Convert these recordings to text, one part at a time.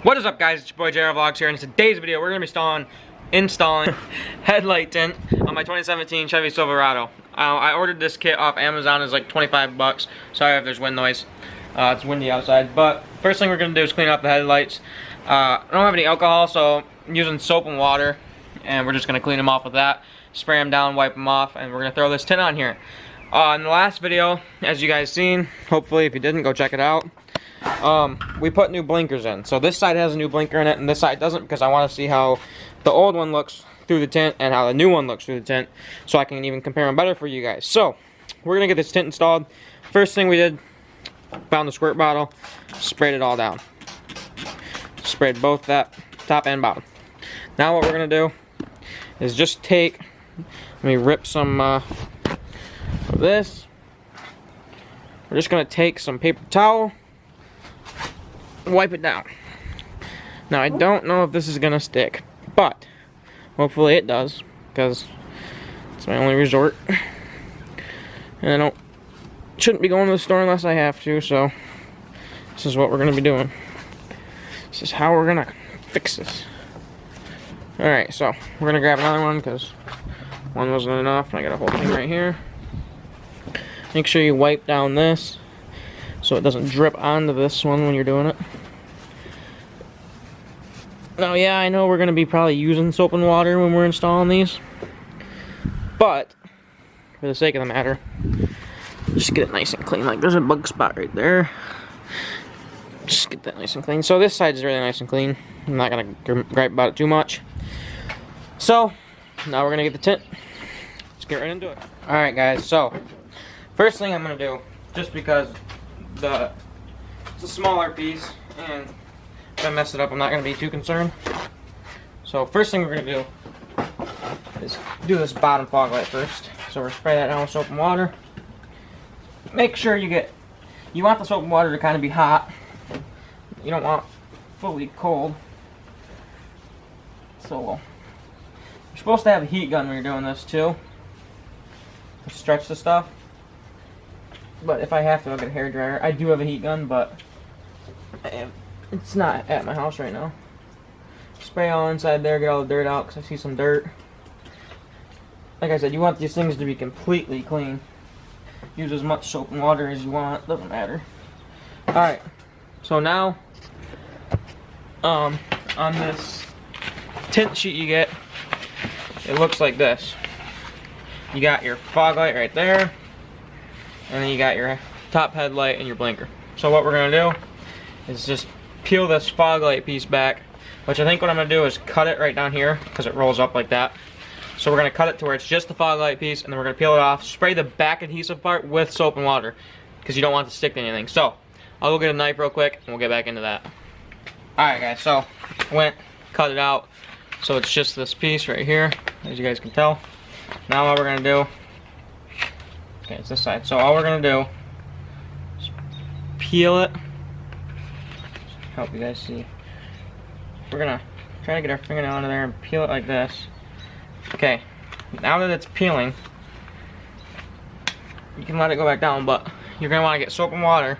What is up, guys? It's your boy JR Vlogs here, and in today's video we're going to be installing headlight tint on my 2017 Chevy Silverado. I ordered this kit off Amazon. It's like 25 bucks. Sorry if there's wind noise. It's windy outside. But first thing we're going to do is clean up the headlights. I don't have any alcohol, so I'm using soap and water, and we're just going to clean them off with that. Spray them down, wipe them off, and we're going to throw this tint on here. In the last video, as you guys seen, hopefully if you didn't, go check it out. We put new blinkers in. So this side has a new blinker in it and this side doesn't, because I want to see how the old one looks through the tint and how the new one looks through the tint, so I can even compare them better for you guys. So we're gonna get this tint installed. First thing we did, found the squirt bottle, sprayed it all down. Sprayed both that top and bottom. Now what we're gonna do is just take, let me rip some of this. We're just gonna take some paper towel, wipe it down. Now I don't know if this is gonna stick, but hopefully it does, because it's my only resort, and I shouldn't be going to the store unless I have to. So this is what we're gonna be doing. This is how we're gonna fix this. Alright, so we're gonna grab another one because one wasn't enough, and I got a whole thing right here. Make sure you wipe down this so it doesn't drip onto this one when you're doing it. Now, yeah, I know we're going to be probably using soap and water when we're installing these, but for the sake of the matter, just get it nice and clean. Like, there's a bug spot right there. Just get that nice and clean. So this side is really nice and clean. I'm not going to gripe about it too much. So now we're going to get the tint. Let's get right into it. Alright guys, so first thing I'm going to do, just because it's a smaller piece, and if I mess it up, I'm not going to be too concerned. So first thing we're going to do is do this bottom fog light first. So we're spray that down with soap and water. Make sure you want the soap and water to kind of be hot. You don't want fully cold. So you're supposed to have a heat gun when you're doing this too, to stretch the stuff. But if I have to, I'll get a hairdryer. I do have a heat gun, but it's not at my house right now. Spray all inside there, get all the dirt out, because I see some dirt. Like I said, you want these things to be completely clean. Use as much soap and water as you want, doesn't matter. Alright, so now, on this tint sheet you get, it looks like this. You got your fog light right there, and then you got your top headlight and your blinker. So what we're going to do is just peel this fog light piece back, which I think what I'm going to do is cut it right down here, because it rolls up like that. So we're going to cut it to where it's just the fog light piece, and then we're going to peel it off, spray the back adhesive part with soap and water, because you don't want it to stick to anything. So I'll go get a knife real quick, and we'll get back into that. Alright guys, so cut it out, so it's just this piece right here, as you guys can tell. Now what we're going to do, okay, it's this side. So all we're going to do is peel it. Help you guys see. We're going to try to get our fingernail under there and peel it like this. Okay, now that it's peeling, you can let it go back down, but you're going to want to get soap and water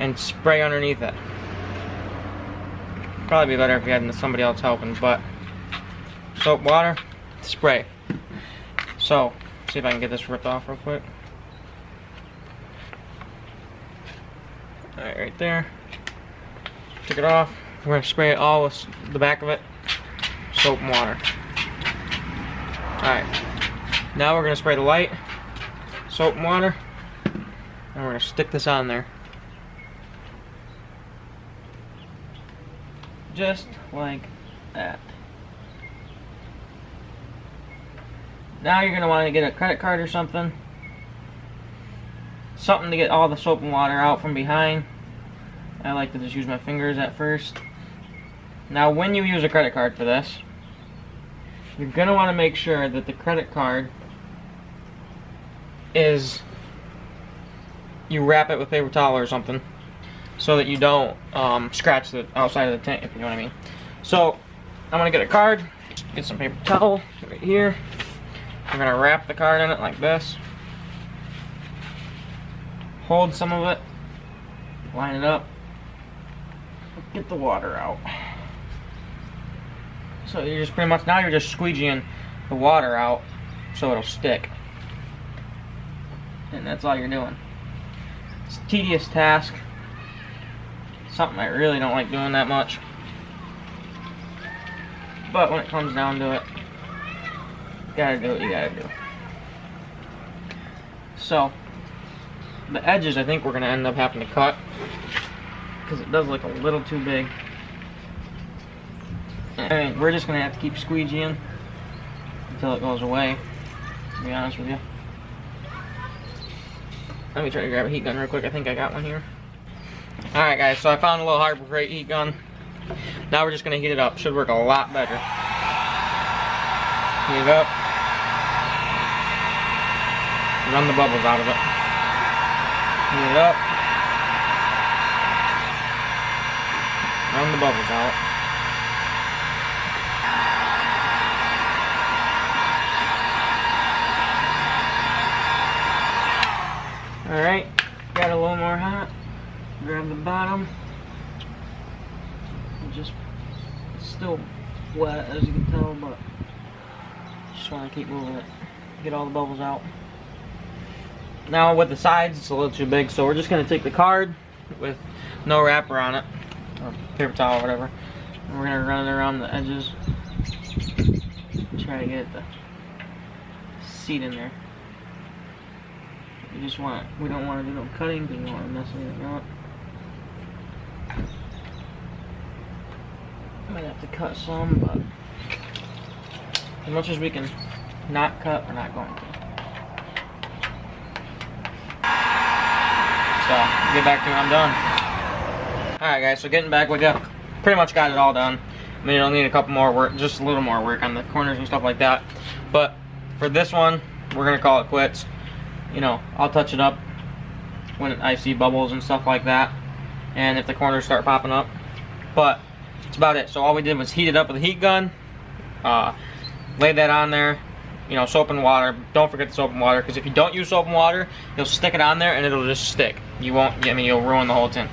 and spray underneath it. Probably be better if you had somebody else helping, but soap, water, spray. So, see if I can get this ripped off real quick. Alright, right there. Took it off. We're going to spray it all with the back of it. Soap and water. Alright. Now we're going to spray the light. Soap and water. And we're going to stick this on there. Just like that. Now you're going to want to get a credit card or something. Something to get all the soap and water out from behind. I like to just use my fingers at first. Now when you use a credit card for this, you're going to want to make sure that the credit card is, you wrap it with paper towel or something, so that you don't scratch the outside of the tint, if you know what I mean. So I'm going to get a card, get some paper towel right here. I'm going to wrap the card in it like this. Hold some of it, line it up, get the water out. So you're just pretty much, now you're just squeegeeing the water out so it'll stick. And that's all you're doing. It's a tedious task. Something I really don't like doing that much. But when it comes down to it, you gotta do what you gotta do. So, the edges I think we're gonna end up having to cut because it does look a little too big. And we're just gonna have to keep squeegeeing until it goes away, to be honest with you. Let me try to grab a heat gun real quick. I think I got one here. Alright guys, so I found a little Harbor Freight heat gun. Now we're just gonna heat it up. Should work a lot better. Heat it up. Run the bubbles out of it. Heat it up. Run the bubbles out. Alright, got a little more hot. Grab the bottom. Just, it's still wet as you can tell, but just want to keep moving it. Get all the bubbles out. Now with the sides, it's a little too big, so we're just going to take the card with no wrapper on it, or paper towel or whatever, and we're going to run it around the edges. Try to get the seat in there. We don't want to do no cutting because we don't want to mess anything up. Might have to cut some, but as much as we can not cut, we're not going to. So, get back to it, I'm done. Alright guys, so getting back with you, pretty much got it all done. I mean, it'll need a couple more work, just a little more work on the corners and stuff like that. But for this one, we're going to call it quits. You know, I'll touch it up when I see bubbles and stuff like that, and if the corners start popping up. But that's about it. So all we did was heat it up with a heat gun, lay that on there, you know, soap and water. Don't forget the soap and water, because if you don't use soap and water, you'll stick it on there and it'll just stick. You won't, I mean, you'll ruin the whole tint.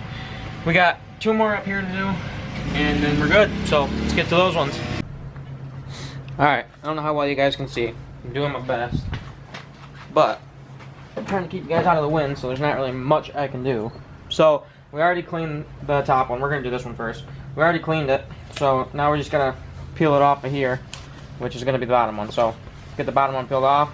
We got 2 more up here to do, and then we're good. So let's get to those ones. Alright, I don't know how well you guys can see. I'm doing my best, but I'm trying to keep you guys out of the wind, so there's not really much I can do. So we already cleaned the top one. We're going to do this one first. We already cleaned it, so now we're just going to peel it off of here, which is going to be the bottom one. So get the bottom one peeled off,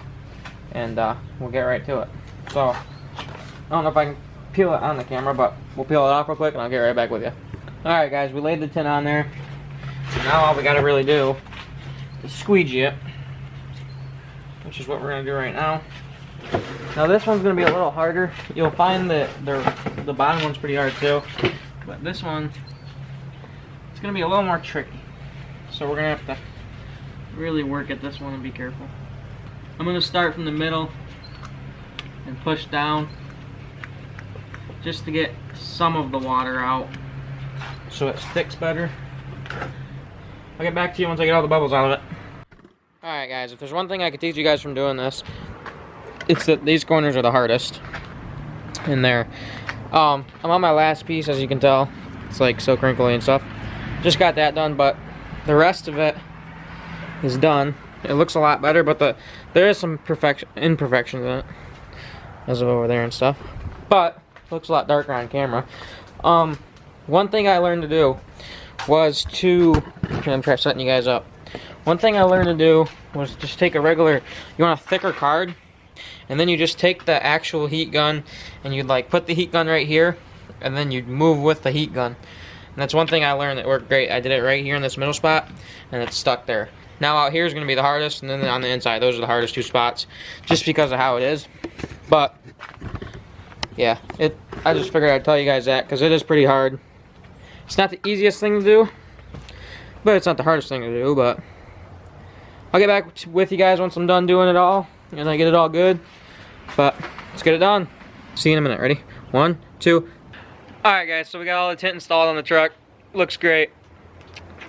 and we'll get right to it. So I don't know if I can peel it on the camera, but we'll peel it off real quick and I'll get right back with you. Alright guys, we laid the tin on there. So now all we got to really do is squeegee it, which is what we're going to do right now. Now this one's going to be a little harder. You'll find that the bottom one's pretty hard too, but this one, it's going to be a little more tricky. So we're going to have to really work at this one and be careful. I'm going to start from the middle and push down just to get some of the water out so it sticks better. I'll get back to you once I get all the bubbles out of it. Alright guys, if there's one thing I could teach you guys from doing this, it's that these corners are the hardest in there. I'm on my last piece, as you can tell. It's like so crinkly and stuff. Just got that done, but the rest of it is done. It looks a lot better, but there is some imperfections in it, as of over there and stuff. But it looks a lot darker on camera. One thing I learned to do was I'm trying setting you guys up. One thing I learned to do was just take a regular, you want a thicker card, and then you just take the actual heat gun and you'd like put the heat gun right here, and then you'd move with the heat gun. And that's one thing I learned that worked great. I did it right here in this middle spot, and it's stuck there. Now out here is going to be the hardest, and then on the inside, those are the hardest 2 spots, just because of how it is. But yeah, I just figured I'd tell you guys that, because it is pretty hard. It's not the easiest thing to do, but it's not the hardest thing to do. But I'll get back with you guys once I'm done doing it all, and I get it all good. But let's get it done. See you in a minute. Ready? 1, 2. Alright guys, so we got all the tint installed on the truck. Looks great.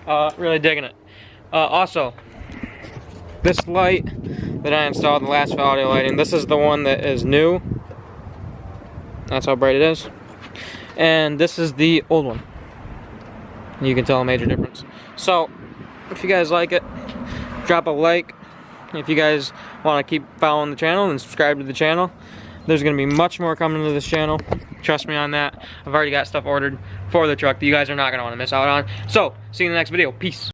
Really digging it. Also, this light that I installed, the last audio lighting, this is the one that is new. That's how bright it is. And this is the old one. You can tell a major difference. So, if you guys like it, drop a like. If you guys want to keep following the channel, then subscribe to the channel. There's going to be much more coming to this channel. Trust me on that. I've already got stuff ordered for the truck that you guys are not going to want to miss out on. So, see you in the next video. Peace.